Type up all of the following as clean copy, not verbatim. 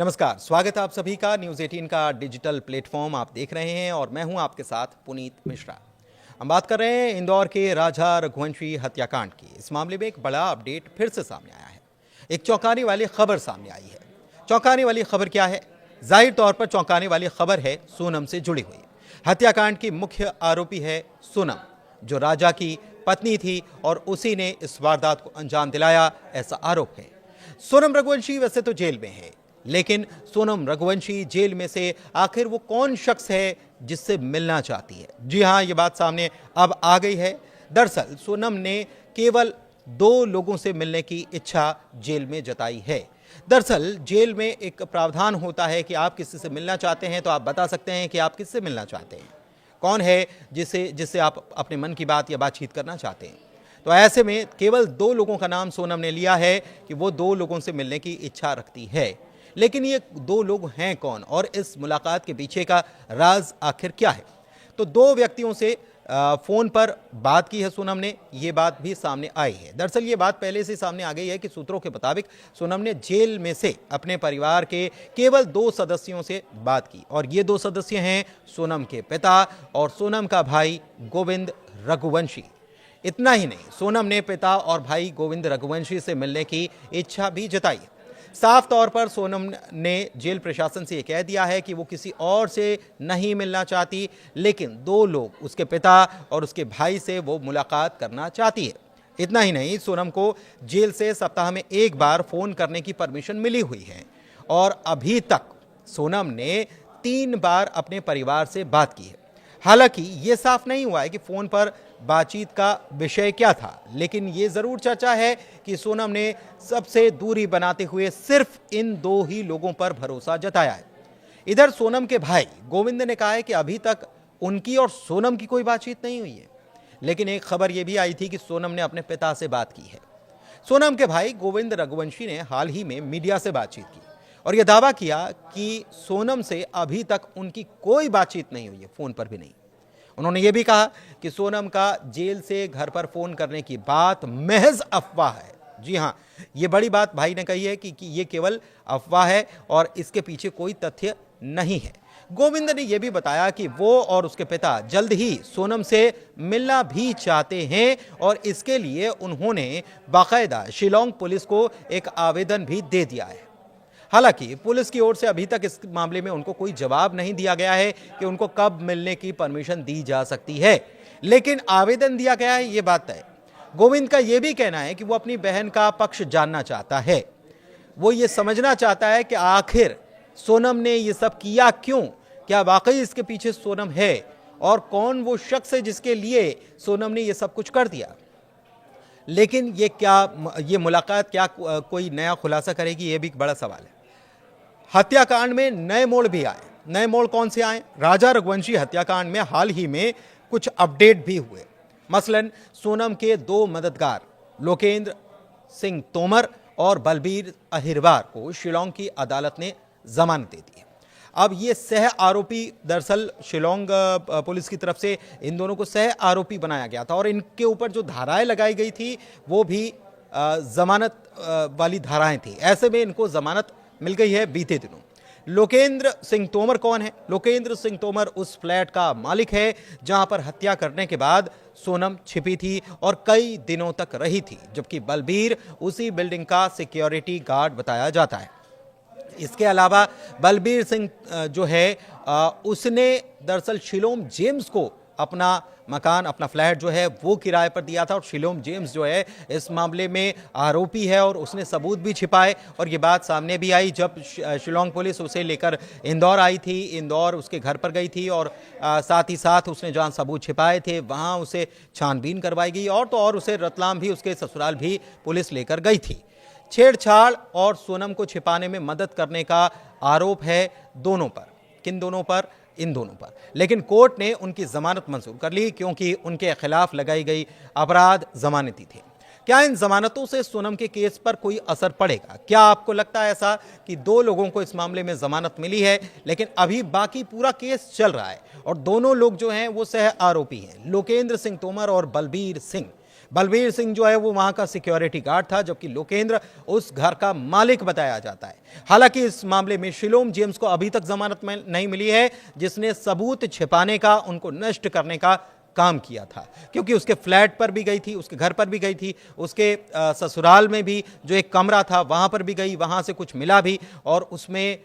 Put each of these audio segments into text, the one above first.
नमस्कार, स्वागत है आप सभी का न्यूज़ 18 का डिजिटल प्लेटफॉर्म आप देख रहे हैं और मैं हूं आपके साथ पुनीत मिश्रा। हम बात कर रहे हैं इंदौर के राजा रघुवंशी हत्याकांड की। इस मामले में एक बड़ा अपडेट फिर से सामने आया है। एक चौंकाने वाली खबर सामने आई है। चौंकाने वाली खबर क्या है? जाहिर तौर पर चौंकाने वाली खबर है सोनम से जुड़ी हुई। हत्याकांड की मुख्य आरोपी है सोनम, जो राजा की पत्नी थी और उसी ने इस वारदात को अंजाम दिलाया, ऐसा आरोप है। सोनम रघुवंशी वैसे तो जेल में है, लेकिन सोनम रघुवंशी जेल में से आखिर वो कौन शख्स है जिससे मिलना चाहती है? जी हां, ये बात सामने अब आ गई है। दरअसल सोनम ने केवल 2 लोगों से मिलने की इच्छा जेल में जताई है। दरअसल जेल में एक प्रावधान होता है कि आप किसी से मिलना चाहते हैं तो आप बता सकते हैं कि आप किससे मिलना चाहते हैं, कौन है जिससे आप अपने मन की बात या बातचीत करना चाहते हैं। तो ऐसे में केवल 2 लोगों का नाम सोनम ने लिया है कि वो 2 लोगों से मिलने की इच्छा रखती है। लेकिन ये 2 लोग हैं कौन और इस मुलाकात के पीछे का राज आखिर क्या है? तो 2 व्यक्तियों से फोन पर बात की है सोनम ने, ये बात भी सामने आई है। दरअसल ये बात पहले से सामने आ गई है कि सूत्रों के मुताबिक सोनम ने जेल में से अपने परिवार के केवल 2 सदस्यों से बात की और ये 2 सदस्य हैं सोनम के पिता और सोनम का भाई गोविंद रघुवंशी। इतना ही नहीं, सोनम ने पिता और भाई गोविंद रघुवंशी से मिलने की इच्छा भी जताई है। साफ तौर पर सोनम ने जेल प्रशासन से यह कह दिया है कि वो किसी और से नहीं मिलना चाहती, लेकिन 2 लोग, उसके पिता और उसके भाई से वो मुलाकात करना चाहती है। इतना ही नहीं, सोनम को जेल से सप्ताह में 1 बार फोन करने की परमिशन मिली हुई है और अभी तक सोनम ने 3 बार अपने परिवार से बात की है। हालांकि ये साफ नहीं हुआ है कि फोन पर बातचीत का विषय क्या था, लेकिन ये जरूर चर्चा है कि सोनम ने सबसे दूरी बनाते हुए सिर्फ इन 2 ही लोगों पर भरोसा जताया है। इधर सोनम के भाई गोविंद ने कहा है कि अभी तक उनकी और सोनम की कोई बातचीत नहीं हुई है, लेकिन एक खबर यह भी आई थी कि सोनम ने अपने पिता से बात की है। सोनम के भाई गोविंद रघुवंशी ने हाल ही में मीडिया से बातचीत की और यह दावा किया कि सोनम से अभी तक उनकी कोई बातचीत नहीं हुई है, फोन पर भी नहीं। उन्होंने यह भी कहा कि सोनम का जेल से घर पर फोन करने की बात महज अफवाह है। जी हां, यह बड़ी बात भाई ने कही है कि यह केवल अफवाह है और इसके पीछे कोई तथ्य नहीं है। गोविंद ने यह भी बताया कि वो और उसके पिता जल्द ही सोनम से मिलना भी चाहते हैं और इसके लिए उन्होंने बाकायदा शिलोंग पुलिस को एक आवेदन भी दे दिया है। हालांकि पुलिस की ओर से अभी तक इस मामले में उनको कोई जवाब नहीं दिया गया है कि उनको कब मिलने की परमिशन दी जा सकती है, लेकिन आवेदन दिया गया है, ये बात है। गोविंद का यह भी कहना है कि वो अपनी बहन का पक्ष जानना चाहता है। वो ये समझना चाहता है कि आखिर सोनम ने ये सब किया क्यों, क्या वाकई इसके पीछे सोनम है और कौन वो शख्स है जिसके लिए सोनम ने ये सब कुछ कर दिया। लेकिन ये मुलाकात क्या कोई नया खुलासा करेगी, ये भी एक बड़ा सवाल है। हत्याकांड में नए मोड़ भी आए। नए मोड़ कौन से आए? राजा रघुवंशी हत्याकांड में हाल ही में कुछ अपडेट भी हुए। मसलन सोनम के 2 मददगार लोकेंद्र सिंह तोमर और बलबीर अहिरवार को शिलोंग की अदालत ने जमानत दे दी है। अब ये सह आरोपी, दरअसल शिलोंग पुलिस की तरफ से इन दोनों को सह आरोपी बनाया गया था और इनके ऊपर जो धाराएं लगाई गई थी वो भी जमानत वाली धाराएं थी। ऐसे में इनको जमानत मिल गई है बीते दिनों। लोकेंद्र सिंह तोमर कौन है? लोकेंद्र सिंह तोमर उस फ्लैट का मालिक है जहां पर हत्या करने के बाद सोनम छिपी थी और कई दिनों तक रही थी, जबकि बलबीर उसी बिल्डिंग का सिक्योरिटी गार्ड बताया जाता है। इसके अलावा बलबीर सिंह जो है उसने दरअसल शिलोम जेम्स को अपना मकान, अपना फ्लैट जो है वो किराए पर दिया था और शिलोम जेम्स जो है इस मामले में आरोपी है और उसने सबूत भी छिपाए और ये बात सामने भी आई जब शिलोंग पुलिस उसे लेकर इंदौर आई थी। इंदौर उसके घर पर गई थी और साथ ही साथ उसने जहां सबूत छिपाए थे वहां उसे छानबीन करवाई गई और तो और उसे रतलाम भी, उसके ससुराल भी पुलिस लेकर गई थी। छेड़छाड़ और सोनम को छिपाने में मदद करने का आरोप है दोनों पर। किन दोनों पर? इन दोनों पर। लेकिन कोर्ट ने उनकी जमानत मंजूर कर ली क्योंकि उनके खिलाफ लगाई गई अपराध जमानती थे। क्या इन जमानतों से सोनम के केस पर कोई असर पड़ेगा? क्या आपको लगता है ऐसा कि 2 लोगों को इस मामले में जमानत मिली है लेकिन अभी बाकी पूरा केस चल रहा है और दोनों लोग जो हैं वो सह आरोपी हैं, लोकेंद्र सिंह तोमर और बलबीर सिंह। बलबीर सिंह जो है वो वहां का सिक्योरिटी गार्ड था, जबकि लोकेंद्र उस घर का मालिक बताया जाता है। हालांकि इस मामले में शिलोम जेम्स को अभी तक जमानत नहीं मिली है, जिसने सबूत छिपाने का, उनको नष्ट करने का काम किया था, क्योंकि उसके फ्लैट पर भी गई थी, उसके घर पर भी गई थी, उसके ससुराल में भी जो एक कमरा था वहां पर भी गई, वहां से कुछ मिला भी और उसमें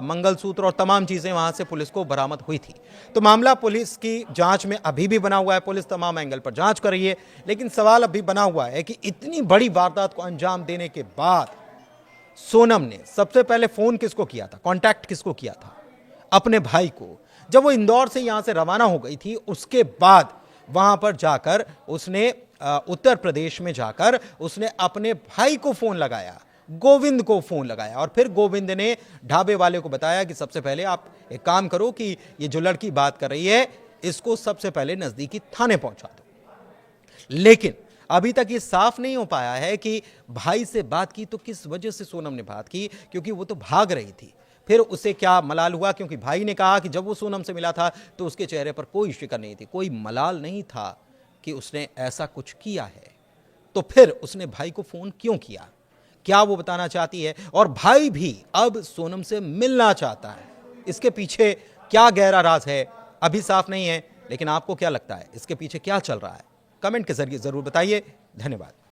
मंगलसूत्र और तमाम चीजें वहां से पुलिस को बरामद हुई थी। तो मामला पुलिस की जांच में अभी भी बना हुआ है, पुलिस तमाम एंगल पर जांच कर रही है, लेकिन सवाल अभी बना हुआ है कि इतनी बड़ी वारदात को अंजाम देने के बाद सोनम ने सबसे पहले फोन किसको किया था, कांटेक्ट किसको किया था? अपने भाई को। जब वो इंदौर से यहां से रवाना हो गई थी, उसके बाद वहां पर जाकर उसने उत्तर प्रदेश में जाकर उसने अपने भाई को फोन लगाया, गोविंद को फोन लगाया, और फिर गोविंद ने ढाबे वाले को बताया कि सबसे पहले आप एक काम करो कि ये जो लड़की बात कर रही है इसको सबसे पहले नजदीकी थाने पहुंचा दो। लेकिन अभी तक ये साफ नहीं हो पाया है कि भाई से बात की तो किस वजह से सोनम ने बात की, क्योंकि वो तो भाग रही थी। फिर उसे क्या मलाल हुआ, क्योंकि भाई ने कहा कि जब वो सोनम से मिला था तो उसके चेहरे पर कोई शिकन नहीं थी, कोई मलाल नहीं था कि उसने ऐसा कुछ किया है। तो फिर उसने भाई को फोन क्यों किया, क्या वो बताना चाहती है? और भाई भी अब सोनम से मिलना चाहता है, इसके पीछे क्या गहरा राज है अभी साफ नहीं है। लेकिन आपको क्या लगता है इसके पीछे क्या चल रहा है? कमेंट के जरिए जरूर बताइए। धन्यवाद।